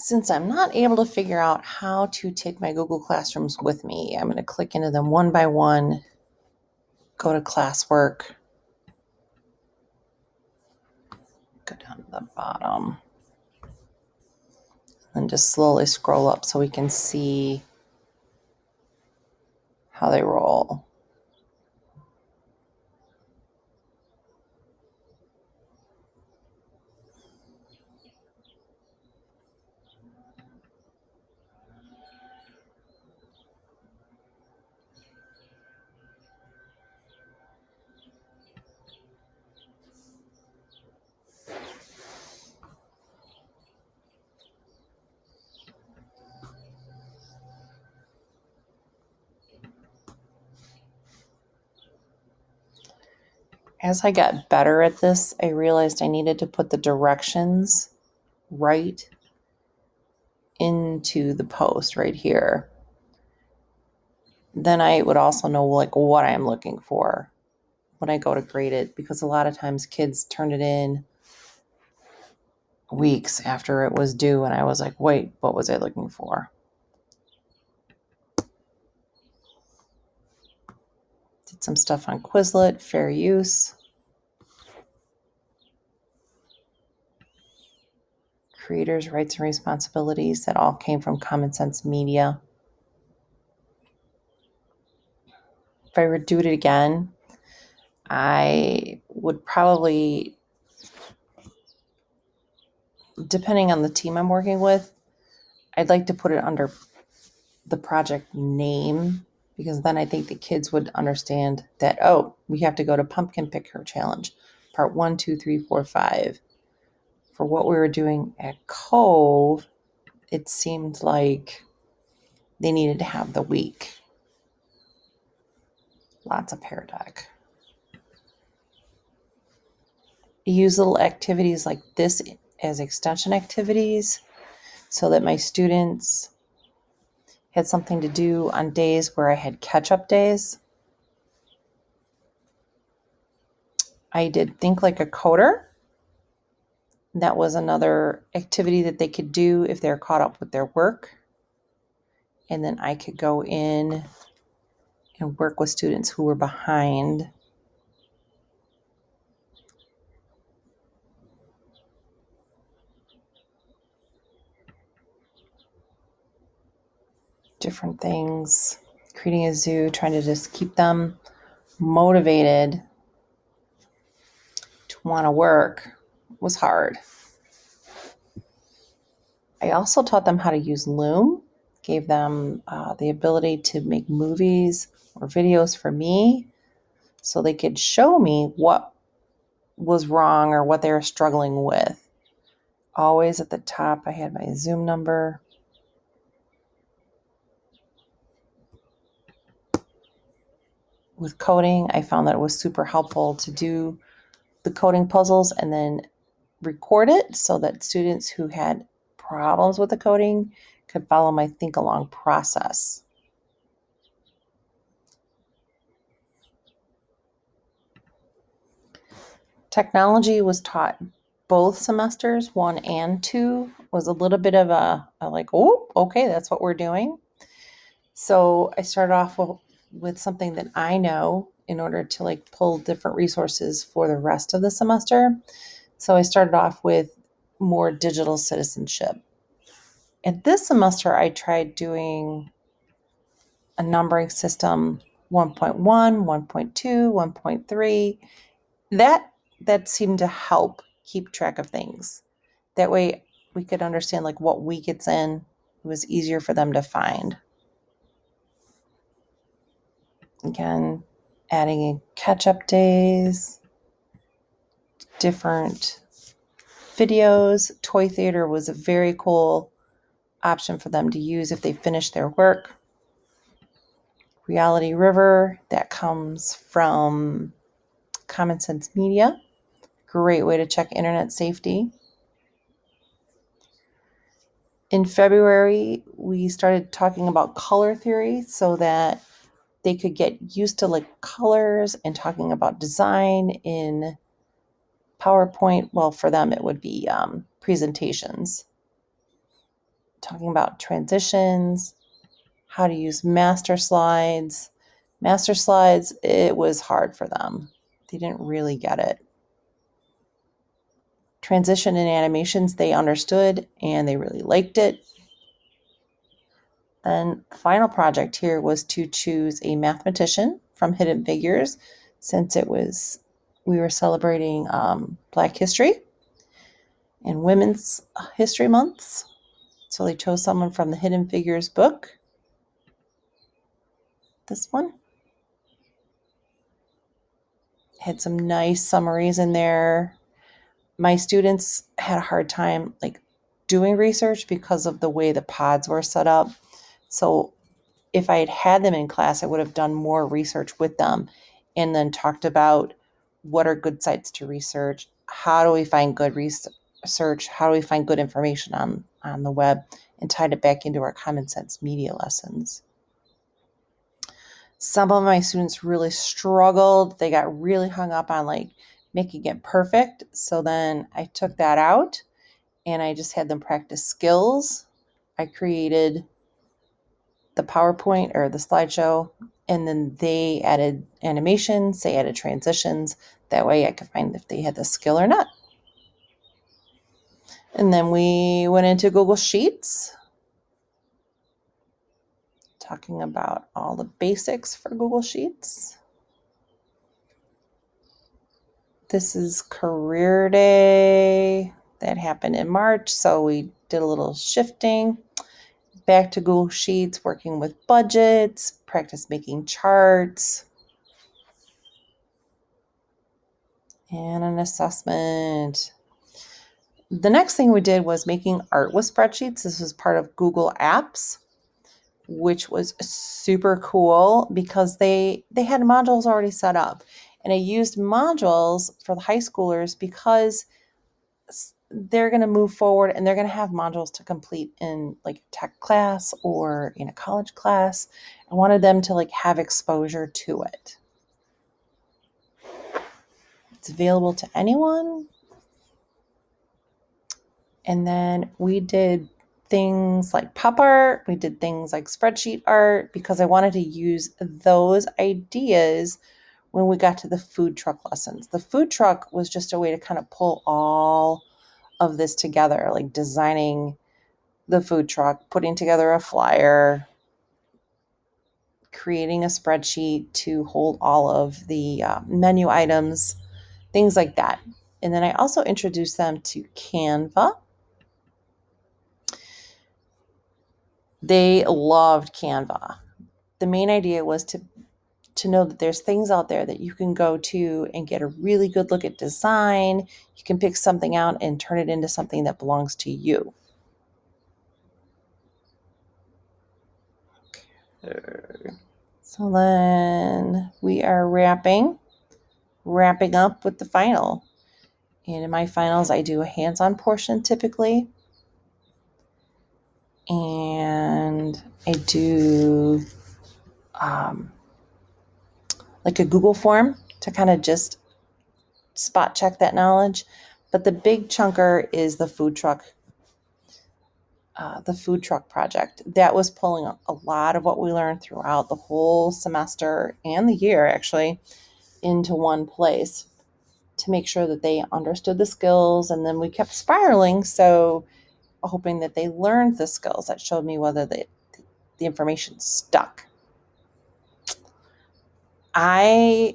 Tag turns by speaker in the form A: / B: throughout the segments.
A: Since I'm not able to figure out how to take my Google Classrooms with me, I'm going to click into them one by one, go to classwork, go down to the bottom, and just slowly scroll up so we can see how they roll. As I got better at this, I realized I needed to put the directions right into the post right here. Then I would also know what I'm looking for when I go to grade it, because a lot of times kids turned it in weeks after it was due, and I was like, wait, what was I looking for? Did some stuff on Quizlet, fair use, creators' rights and responsibilities. That all came from Common Sense Media. If I were to do it again, I would probably, depending on the team I'm working with, I'd like to put it under the project name, because then I think the kids would understand that, oh, we have to go to Pumpkin Picker Challenge, part 1, 2, 3, 4, 5. For what we were doing at Cove, it seemed like they needed to have the week. Lots of Pear Deck. Use little activities like this as extension activities so that my students had something to do on days where I had catch-up days. I did Think Like a Coder. That was another activity that they could do if they're caught up with their work. And then I could go in and work with students who were behind. Different things, creating a zoo, trying to just keep them motivated to want to work was hard. I also taught them how to use Loom, gave them the ability to make movies or videos for me so they could show me what was wrong or what they were struggling with. Always at the top, I had my Zoom number. With coding, I found that it was super helpful to do the coding puzzles and then record it so that students who had problems with the coding could follow my think along process. Technology was taught both semesters, 1 and 2, was a little bit of a like, oh, okay, that's what we're doing. So I started off with something that I know in order to pull different resources for the rest of the semester. So I started off with more digital citizenship. And this semester, I tried doing a numbering system 1.1, 1.2, 1.3. That seemed to help keep track of things. That way we could understand what week it's in. It was easier for them to find. Again, adding in catch-up days, different videos. Toy Theater was a very cool option for them to use if they finished their work. Reality River, that comes from Common Sense Media. Great way to check internet safety. In February, we started talking about color theory so that they could get used to colors and talking about design in PowerPoint. Well, for them, it would be presentations. talking about transitions, how to use master slides. Master slides, it was hard for them. They didn't really get it. Transition and animations, they understood and they really liked it. Then the final project here was to choose a mathematician from Hidden Figures, since we were celebrating Black History and Women's History Months. So they chose someone from the Hidden Figures book. This one had some nice summaries in there. My students had a hard time doing research because of the way the pods were set up. So if I had had them in class, I would have done more research with them and then talked about what are good sites to research, how do we find good research, how do we find good information on the web, and tied it back into our common sense media lessons. Some of my students really struggled. They got really hung up on making it perfect. So then I took that out and I just had them practice skills. I created the PowerPoint or the slideshow, and then they added animations, they added transitions. That way I could find if they had the skill or not. And then we went into Google Sheets, talking about all the basics for Google Sheets. This is career day. That happened in March, so we did a little shifting back to Google Sheets, working with budgets, practice making charts, and an assessment. The next thing we did was making art with spreadsheets. This was part of Google Apps, which was super cool because they had modules already set up. And I used modules for the high schoolers because they're going to move forward and they're going to have modules to complete in a tech class or in a college class. I wanted them to have exposure to it. It's available to anyone. And then we did things like pop art. We did things like spreadsheet art because I wanted to use those ideas when we got to the food truck lessons. The food truck was just a way to kind of pull all of this together, like designing the food truck, putting together a flyer, creating a spreadsheet to hold all of the menu items, things like that. And then I also introduced them to Canva. They loved Canva. The main idea was to know that there's things out there that you can go to and get a really good look at design. You can pick something out and turn it into something that belongs to you. Okay. So then we are wrapping up with the final. And in my finals, I do a hands-on portion typically. And I do a Google form to kind of just spot check that knowledge. But the big chunker is the food truck project. That was pulling a lot of what we learned throughout the whole semester and the year actually into one place to make sure that they understood the skills. And then we kept spiraling, so hoping that they learned the skills that showed me whether the information stuck. I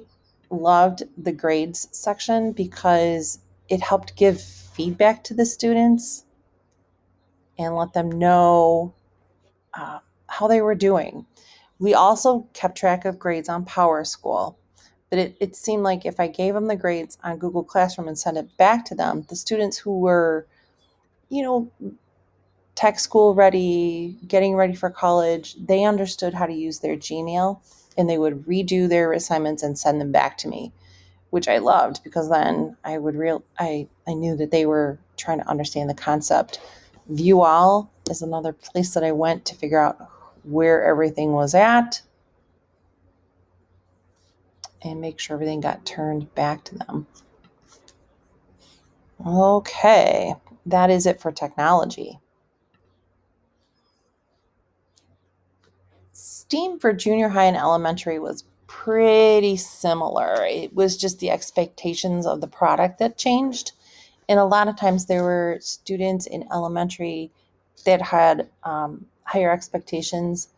A: loved the grades section because it helped give feedback to the students and let them know how they were doing. We also kept track of grades on PowerSchool, but it seemed like if I gave them the grades on Google Classroom and sent it back to them, the students who were, tech school ready, getting ready for college, they understood how to use their Gmail and they would redo their assignments and send them back to me, which I loved because then I knew that they were trying to understand the concept. View All is another place that I went to figure out where everything was at and make sure everything got turned back to them. Okay, that is it for technology. STEAM for junior high and elementary was pretty similar. It was just the expectations of the product that changed. And a lot of times there were students in elementary that had higher expectations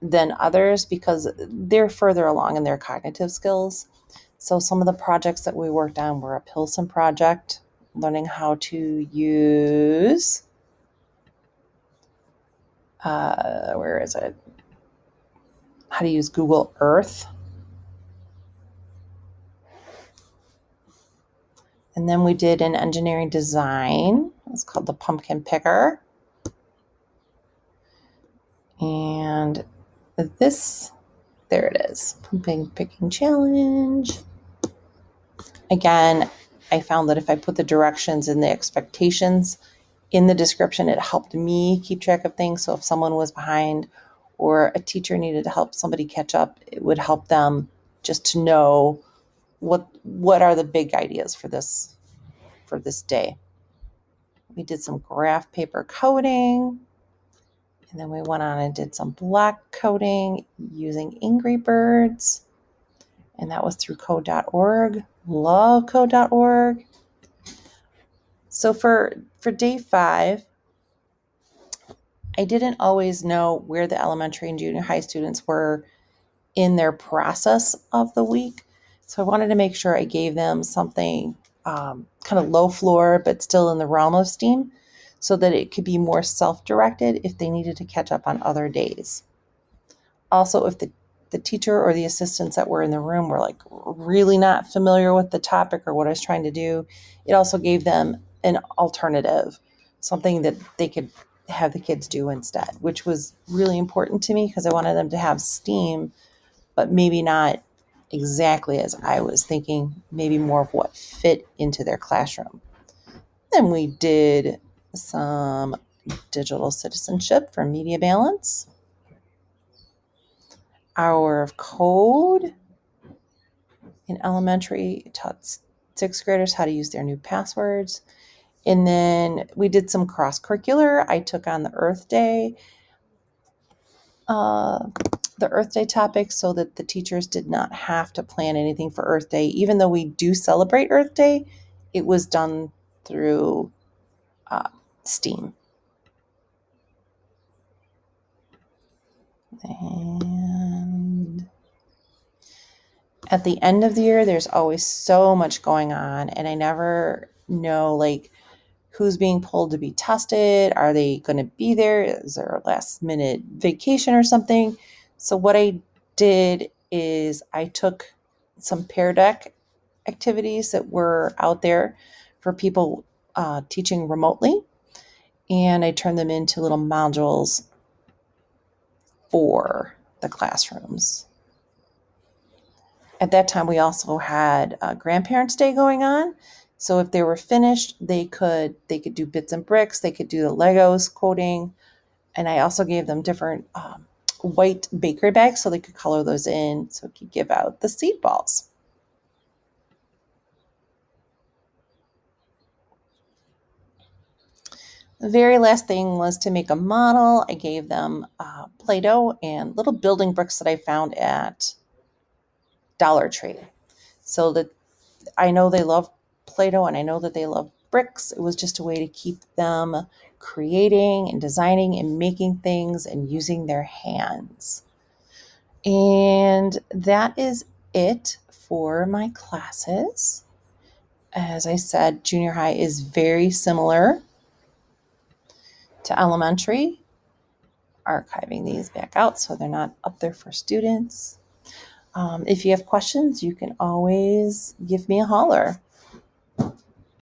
A: than others because they're further along in their cognitive skills. So some of the projects that we worked on were a Pilsen project, learning how to use, where is it? How to use Google Earth. And then we did an engineering design. It's called the Pumpkin Picker. And this, there it is, Pumpkin Picking Challenge. Again, I found that if I put the directions and the expectations in the description, it helped me keep track of things. So if someone was behind or a teacher needed to help somebody catch up, it would help them just to know what are the big ideas for this day. We did some graph paper coding, and then we went on and did some block coding using Angry Birds, and that was through code.org. Love code.org. So for day 5, I didn't always know where the elementary and junior high students were in their process of the week. So I wanted to make sure I gave them something kind of low floor, but still in the realm of STEAM, so that it could be more self-directed if they needed to catch up on other days. Also, if the teacher or the assistants that were in the room were like really not familiar with the topic or what I was trying to do, it also gave them an alternative, something that they could have the kids do instead, which was really important to me because I wanted them to have STEAM, but maybe not exactly as I was thinking, maybe more of what fit into their classroom. Then we did some digital citizenship for Media Balance, hour of code. In elementary, taught 6th graders how to use their new passwords. And then we did some cross-curricular. I took on the Earth Day topic so that the teachers did not have to plan anything for Earth Day. Even though we do celebrate Earth Day, it was done through STEAM. And at the end of the year, there's always so much going on, and I never know like who's being pulled to be tested. Are they going to be there? Is there a last minute vacation or something? So what I did is I took some Pear Deck activities that were out there for people teaching remotely, and I turned them into little modules for the classrooms. At that time, we also had Grandparents' Day going on. So if they were finished, they could do bits and bricks. They could do the Legos coding. And I also gave them different white bakery bags so they could color those in so it could give out the seed balls. The very last thing was to make a model. I gave them Play-Doh and little building bricks that I found at Dollar Tree. So that I know they love Play-Doh and I know that they love bricks. It was just a way to keep them creating and designing and making things and using their hands. And that is it for my classes. As I said, junior high is very similar to elementary. Archiving these back out so they're not up there for students. If you have questions, you can always give me a holler.